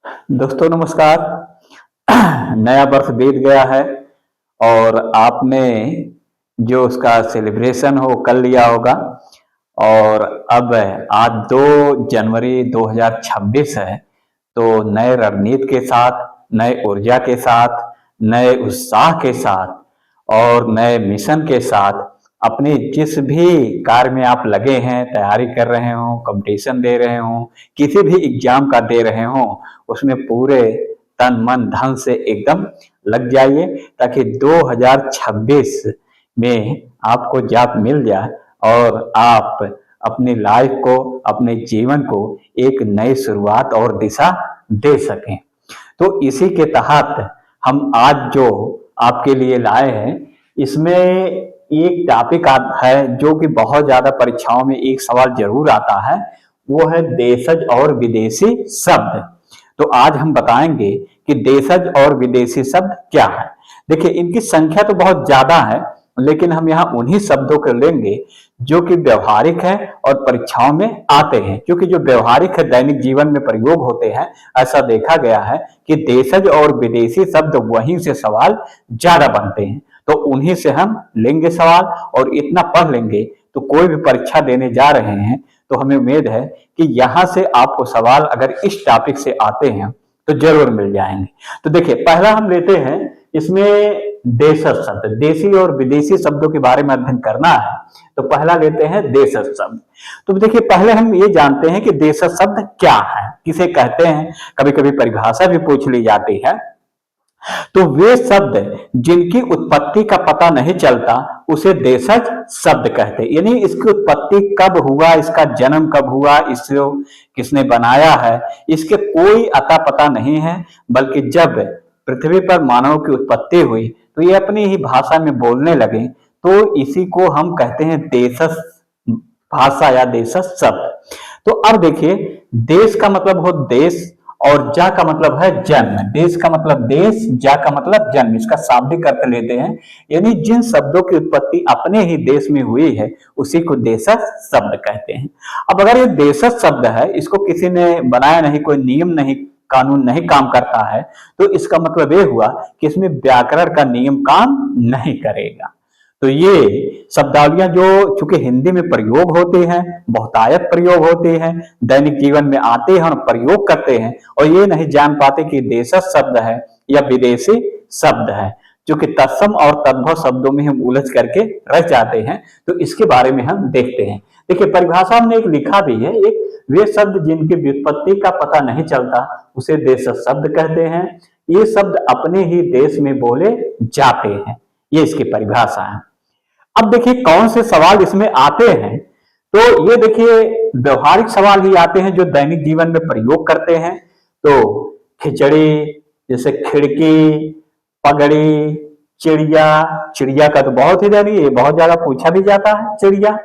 दोस्तों नमस्कार। नया वर्ष बीत गया है और आपने जो उसका सेलिब्रेशन हो कर लिया होगा। और अब आज 2 जनवरी 2026 है। तो नए रणनीति के साथ, नए ऊर्जा के साथ, नए उत्साह के साथ और नए मिशन के साथ अपने जिस भी कार्य में आप लगे हैं, तैयारी कर रहे हो, कंपटीशन दे रहे हो, किसी भी एग्जाम का दे रहे हो, उसमें पूरे तन मन धन से एकदम लग जाइए ताकि 2026 में आपको जॉब मिल जाए और आप अपनी लाइफ को, अपने जीवन को एक नई शुरुआत और दिशा दे सकें। तो इसी के तहत हम आज जो आपके लिए लाए हैं, इसमें एक टॉपिक है जो कि बहुत ज्यादा परीक्षाओं में एक सवाल जरूर आता है, वो है देशज और विदेशी शब्द। तो आज हम बताएंगे कि देशज और विदेशी शब्द क्या है। देखिए, इनकी संख्या तो बहुत ज्यादा है, लेकिन हम यहाँ उन्हीं शब्दों को लेंगे जो कि व्यवहारिक है और परीक्षाओं में आते हैं। क्योंकि जो व्यवहारिक है, दैनिक जीवन में प्रयोग होते हैं, ऐसा देखा गया है कि देशज और विदेशी शब्द वहीं से सवाल ज्यादा बनते हैं। तो उन्हीं से हम लेंगे सवाल, और इतना पढ़ लेंगे तो कोई भी परीक्षा देने जा रहे हैं तो हमें उम्मीद है कि यहां से आपको सवाल अगर इस टॉपिक से आते हैं तो जरूर मिल जाएंगे। तो देखिए, पहला हम लेते हैं इसमें देशज शब्द। देशी और विदेशी शब्दों के बारे में अध्ययन करना है, तो पहला लेते हैं देशज शब्द। तो देखिए, पहले हम ये जानते हैं कि देशज शब्द क्या है, किसे कहते हैं। कभी कभी परिभाषा भी पूछ ली जाती है। तो वे शब्द जिनकी उत्पत्ति का पता नहीं चलता उसे देशज शब्द कहते हैं। यानी इसकी उत्पत्ति कब हुआ, इसका जन्म कब हुआ, इसको किसने बनाया है, इसके कोई अता पता नहीं है। बल्कि जब पृथ्वी पर मानव की उत्पत्ति हुई तो ये अपनी ही भाषा में बोलने लगे, तो इसी को हम कहते हैं देशज भाषा या देशज शब्द। तो अब देखिए, देश का मतलब हो देश और जा का मतलब है जन्म। देश का मतलब देश, जा का मतलब जन्म। इसका शाब्दिक अर्थ लेते हैं, यानी जिन शब्दों की उत्पत्ति अपने ही देश में हुई है उसी को देशज शब्द कहते हैं। अब अगर ये देशज शब्द है, इसको किसी ने बनाया नहीं, कोई नियम नहीं, कानून नहीं काम करता है, तो इसका मतलब ये हुआ कि इसमें व्याकरण का नियम काम नहीं करेगा। तो ये शब्दावलियां जो चूंकि हिंदी में प्रयोग होते हैं, बहुतायत प्रयोग होते हैं, दैनिक जीवन में आते हैं और प्रयोग करते हैं, और ये नहीं जान पाते कि देशज शब्द है या विदेशी शब्द है। क्योंकि तत्सम और तद्भव शब्दों में हम उलझ करके रह जाते हैं। तो इसके बारे में हम देखते हैं। देखिए, परिभाषा में एक लिखा भी है, एक वे शब्द जिनकी व्युत्पत्ति का पता नहीं चलता उसे देशज शब्द कहते हैं। ये शब्द अपने ही देश में बोले जाते हैं। ये इसकी परिभाषा है। अब देखिए, कौन से सवाल इसमें आते हैं। तो ये देखिए, व्यवहारिक सवाल ही आते हैं जो दैनिक जीवन में प्रयोग करते हैं। तो खिचड़ी, जैसे खिड़की, पगड़ी, चिड़िया। चिड़िया का तो बहुत ही दैनिक, ये बहुत ज्यादा पूछा भी जाता है। चिड़िया,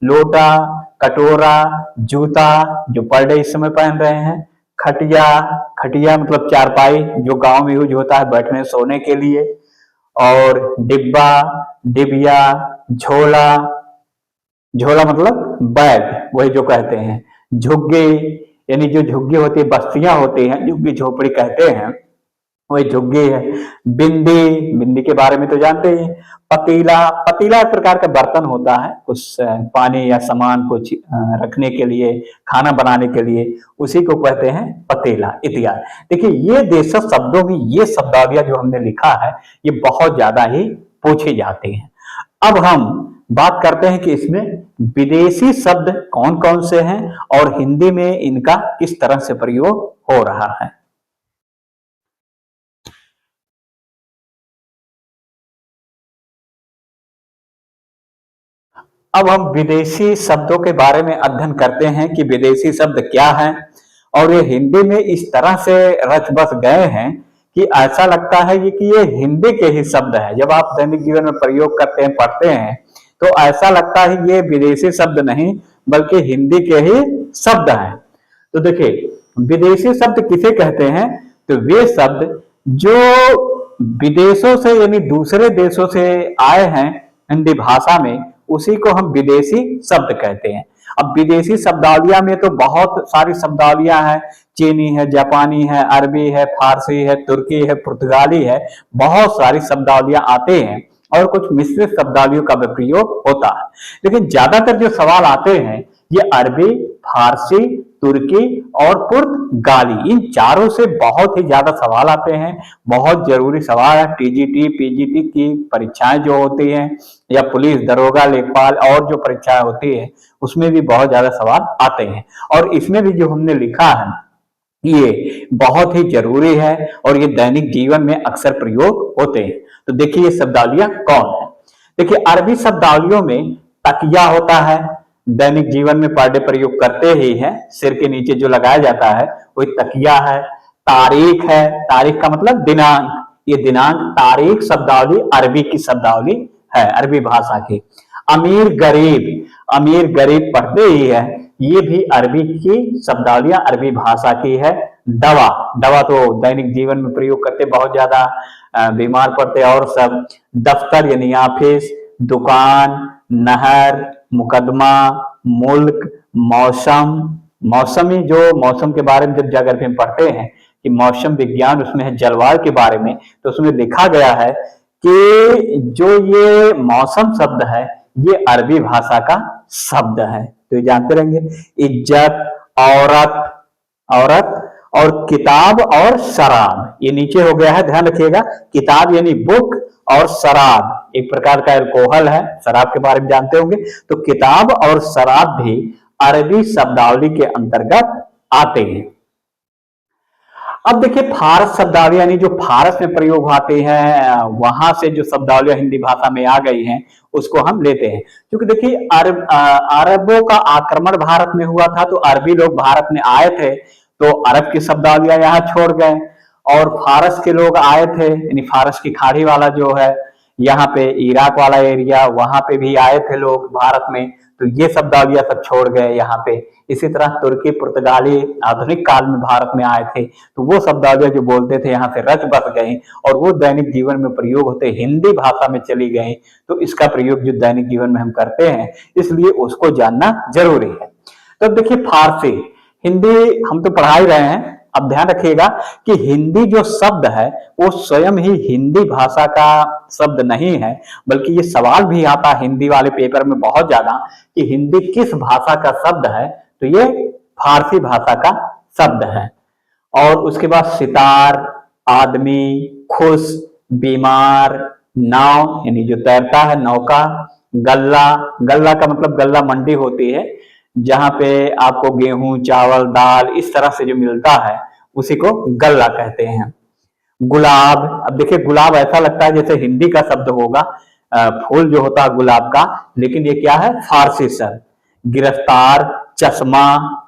लोटा, कटोरा, जूता जो पर डे इस समय पहन रहे हैं, खटिया। खटिया मतलब चारपाई जो गांव में यूज होता है बैठने सोने के लिए। और डिब्बा, डिबिया, झोला। झोला मतलब बैग, वही जो कहते हैं। झुग्गी, यानी जो झुग्गी होती है, बस्तियां होती हैं, झुग्गी झोपड़ी कहते हैं, वही झुग्गी है। बिंदी, बिंदी के बारे में तो जानते ही। पतीला, पतीला एक प्रकार का बर्तन होता है, कुछ पानी या सामान कुछ रखने के लिए, खाना बनाने के लिए, उसी को कहते हैं पतीला, इत्यादि। देखिए, ये देशज शब्दों में ये शब्दावलियां जो हमने लिखा है, ये बहुत ज्यादा ही पूछी जाती हैं। अब हम बात करते हैं कि इसमें विदेशी शब्द कौन कौन से हैं और हिंदी में इनका किस तरह से प्रयोग हो रहा है। अब हम विदेशी शब्दों के बारे में अध्ययन करते हैं कि विदेशी शब्द क्या हैं, और ये हिंदी में इस तरह से रच बस गए हैं कि ऐसा लगता है कि ये हिंदी के ही शब्द है। जब आप दैनिक जीवन में प्रयोग करते हैं, पढ़ते हैं, तो ऐसा लगता है ये विदेशी शब्द नहीं बल्कि हिंदी के ही शब्द हैं। तो देखिए, विदेशी शब्द किसे कहते हैं। तो वे शब्द जो विदेशों से यानी दूसरे देशों से आए हैं हिंदी भाषा में, उसी को हम विदेशी शब्द कहते हैं। अब विदेशी शब्दावलियां में तो बहुत सारी शब्दावलियां हैं, चीनी है, जापानी है, अरबी है, फारसी है, तुर्की है, पुर्तगाली है, बहुत सारी शब्दावलियां आते हैं और कुछ मिश्रित शब्दावलियों का भी प्रयोग होता है। लेकिन ज्यादातर जो सवाल आते हैं ये अरबी, फारसी, तुर्की और पुर्तगाली, इन चारों से बहुत ही ज्यादा सवाल आते हैं। बहुत जरूरी सवाल है। टीजीटी, पीजीटी की परीक्षाएं जो होती हैं या पुलिस, दरोगा, लेखपाल और जो परीक्षाएं होती है उसमें भी बहुत ज्यादा सवाल आते हैं। और इसमें भी जो हमने लिखा है ये बहुत ही जरूरी है और ये दैनिक जीवन में अक्सर प्रयोग होते हैं। तो देखिए ये शब्दावलियां कौन है। देखिए अरबी शब्दावलियों में तकिया होता है, दैनिक जीवन में पर डे प्रयोग करते ही है, सिर के नीचे जो लगाया जाता है वही तकिया है। तारीख है, तारीख का मतलब दिनांक, ये दिनांक, तारीख शब्दावली अरबी की शब्दावली है, अरबी भाषा की। अमीर गरीब, अमीर गरीब पढ़ते ही है, ये भी अरबी की शब्दावलियां अरबी भाषा की है। दवा, दवा तो दैनिक जीवन में प्रयोग करते बहुत ज्यादा, बीमार पड़ते और सब। दफ्तर यानी ऑफिस, दुकान, नहर, मुकदमा, मुल्क, मौसम, मौसमी, जो मौसम के बारे में जब जाकर हम पढ़ते हैं कि मौसम विज्ञान उसमें है जलवायु के बारे में, तो उसमें लिखा गया है कि जो ये मौसम शब्द है ये अरबी भाषा का शब्द है। तो ये जानते रहेंगे। इज्जत, औरत, औरत और किताब और शराब, ये नीचे हो गया है, ध्यान रखिएगा। किताब यानी बुक और शराब एक प्रकार का अल्कोहल है, शराब के बारे में जानते होंगे। तो किताब और शराब भी अरबी शब्दावली के अंतर्गत आते हैं। अब देखिए फारस शब्दावली यानी जो फारस में प्रयोग आते हैं, वहां से जो शब्दावलियां हिंदी भाषा में आ गई हैं उसको हम लेते हैं। क्योंकि देखिए अरबों का आक्रमण भारत में हुआ था, तो अरबी लोग भारत में आए थे, तो अरब की शब्दावलियां यहाँ छोड़ गए। और फारस के लोग आए थे, यानी फारस की खाड़ी वाला जो है, यहाँ पे इराक वाला एरिया, वहां पे भी आए थे लोग भारत में, तो ये शब्दावलियां सब छोड़ गए यहाँ पे। इसी तरह तुर्की, पुर्तगाली आधुनिक काल में भारत में आए थे, तो वो शब्दावलियां जो बोलते थे यहाँ से रच बस गए और वो दैनिक जीवन में प्रयोग होते हिंदी भाषा में चली गई। तो इसका प्रयोग जो दैनिक जीवन में हम करते हैं, इसलिए उसको जानना जरूरी है। तो देखिए फारसी, हिंदी हम तो पढ़ा ही रहे हैं, अब ध्यान रखिएगा कि हिंदी जो शब्द है वो स्वयं ही हिंदी भाषा का शब्द नहीं है, बल्कि ये सवाल भी आता हिंदी वाले पेपर में बहुत ज्यादा कि हिंदी किस भाषा का शब्द है, तो ये फारसी भाषा का शब्द है। और उसके बाद सितार, आदमी, खुश, बीमार, नाव यानी जो तैरता है, नौका, गल्ला, गल्ला का मतलब गल्ला मंडी होती है जहां पे आपको गेहूं, चावल, दाल इस तरह से जो मिलता है उसी को गल्ला कहते हैं। गुलाब, अब देखिए गुलाब ऐसा लगता है जैसे हिंदी का शब्द होगा, फूल जो होता है गुलाब का, लेकिन ये क्या है, फारसी शब्द। गिरफ्तार, चश्मा,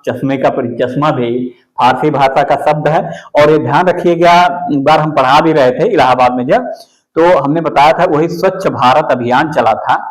चश्मे का चश्मा भी फारसी भाषा का शब्द है। और ये ध्यान रखिएगा, एक बार हम पढ़ा भी रहे थे इलाहाबाद में जब, तो हमने बताया था वही स्वच्छ भारत अभियान चला था।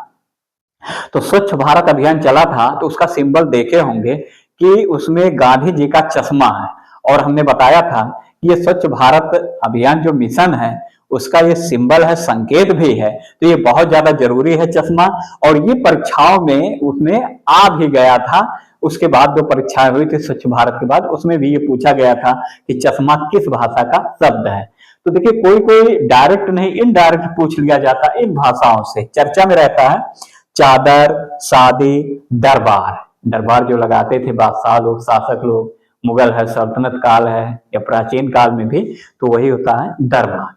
तो स्वच्छ भारत अभियान चला था तो उसका सिंबल देखे होंगे कि उसमें गांधी जी का चश्मा है। और हमने बताया था कि ये स्वच्छ भारत अभियान जो मिशन है उसका ये सिंबल है, संकेत भी है, तो ये बहुत ज्यादा जरूरी है चश्मा। और ये परीक्षाओं में उसमें आ भी गया था। उसके बाद जो परीक्षाएं हुई थी स्वच्छ भारत के बाद, उसमें भी ये पूछा गया था कि चश्मा किस भाषा का शब्द है। तो देखिए कोई कोई डायरेक्ट नहीं, इनडायरेक्ट पूछ लिया जाता इन भाषाओं से, चर्चा में रहता है। चादर, शादी, दरबार, दरबार जो लगाते थे बादशाह लोग, शासक लोग, मुगल है, सल्तनत काल है या प्राचीन काल में भी, तो वही होता है दरबार।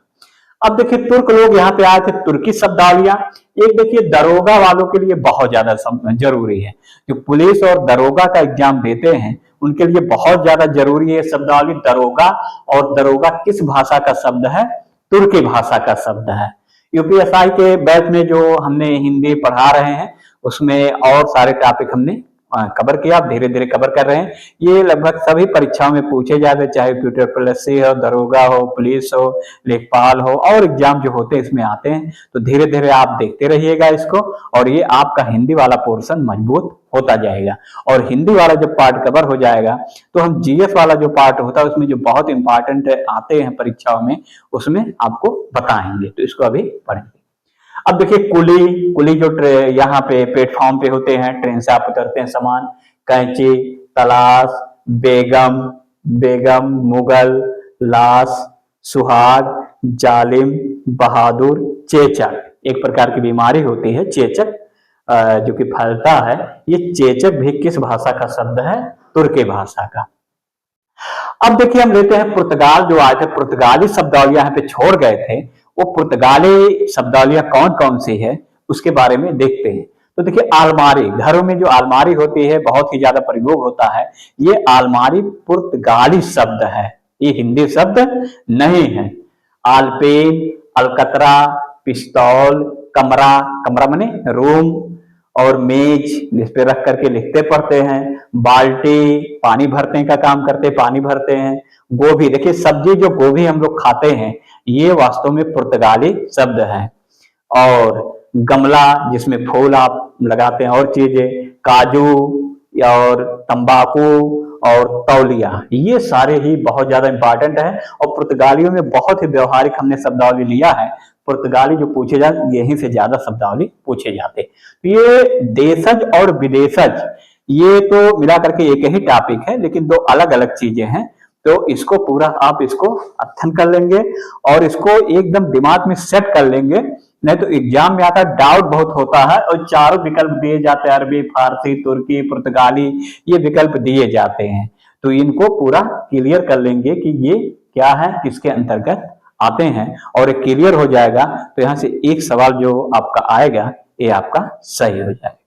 अब देखिए तुर्क लोग यहाँ पे आए थे, तुर्की शब्दावलियां। एक देखिए दरोगा वालों के लिए बहुत ज्यादा जरूरी है, जो पुलिस और दरोगा का एग्जाम देते हैं उनके लिए बहुत ज्यादा जरूरी है शब्दावली दरोगा। और दरोगा किस भाषा का शब्द है, तुर्की भाषा का शब्द है। यूपीएसआई के बैच में जो हमने हिंदी पढ़ा रहे हैं उसमें और सारे टॉपिक हमने कवर किया, धीरे धीरे कवर कर रहे हैं। ये लगभग सभी परीक्षाओं में पूछे जाते, चाहे ट्यूटर प्लस हो, दरोगा हो, पुलिस हो, लेखपाल हो, और एग्जाम जो होते हैं इसमें आते हैं। तो धीरे धीरे आप देखते रहिएगा इसको, और ये आपका हिंदी वाला पोर्शन मजबूत होता जाएगा। और हिंदी वाला जब पार्ट कवर हो जाएगा तो हम जीएस वाला जो पार्ट होता है उसमें जो बहुत इंपॉर्टेंट आते हैं परीक्षाओं में, उसमें आपको बताएंगे। तो इसको अभी पढ़ेंगे। अब देखिए कुली, कुली जो यहाँ पे प्लेटफॉर्म पे होते हैं, ट्रेन से आप उतरते हैं सामान, कैंची, तलाश, बेगम, बेगम, मुगल, लाश, सुहाग, जालिम, बहादुर, चेचक। एक प्रकार की बीमारी होती है चेचक, जो कि फैलता है। ये चेचक भी किस भाषा का शब्द है? तुर्की भाषा का। अब देखिए हम लेते हैं पुर्तगाल जो आए थे, पुर्तगाली शब्दावलियां यहाँ पे छोड़ गए थे, वो पुर्तगाली शब्दावलियां कौन कौन सी है उसके बारे में देखते हैं। तो देखिए आलमारी, घरों में जो आलमारी होती है बहुत ही ज्यादा प्रयोग होता है, ये आलमारी पुर्तगाली शब्द है, ये हिंदी शब्द नहीं है। आलपेन, अलकतरा, पिस्तौल, कमरा, कमरा माने रूम, और मेज जिस पे रख करके लिखते पढ़ते हैं, बाल्टी पानी भरने का काम करते, पानी भरते हैं, गोभी, देखिए सब्जी जो गोभी हम लोग खाते हैं ये वास्तव में पुर्तगाली शब्द है। और गमला जिसमें फूल आप लगाते हैं, और चीजें, काजू और तंबाकू और तौलिया, ये सारे ही बहुत ज्यादा इंपॉर्टेंट है। और पुर्तगालियों में बहुत ही व्यवहारिक हमने शब्दावली लिया है, पुर्तगाली जो पूछे जाते यहीं से ज्यादा शब्दावली पूछे जाते। तो ये देशज और विदेशज ये तो मिला करके एक ही टॉपिक है, लेकिन दो अलग अलग चीजें हैं। तो इसको पूरा आप इसको अध्ययन कर लेंगे और इसको एकदम दिमाग में सेट कर लेंगे, नहीं तो एग्जाम में आता डाउट बहुत होता है और चारों विकल्प दिए जाते हैं, अरबी, फारसी, तुर्की, पुर्तगाली, ये विकल्प दिए जाते हैं। तो इनको पूरा क्लियर कर लेंगे कि ये क्या है, किसके अंतर्गत आते हैं, और क्लियर हो जाएगा तो यहां से एक सवाल जो आपका आएगा ये आपका सही हो जाएगा।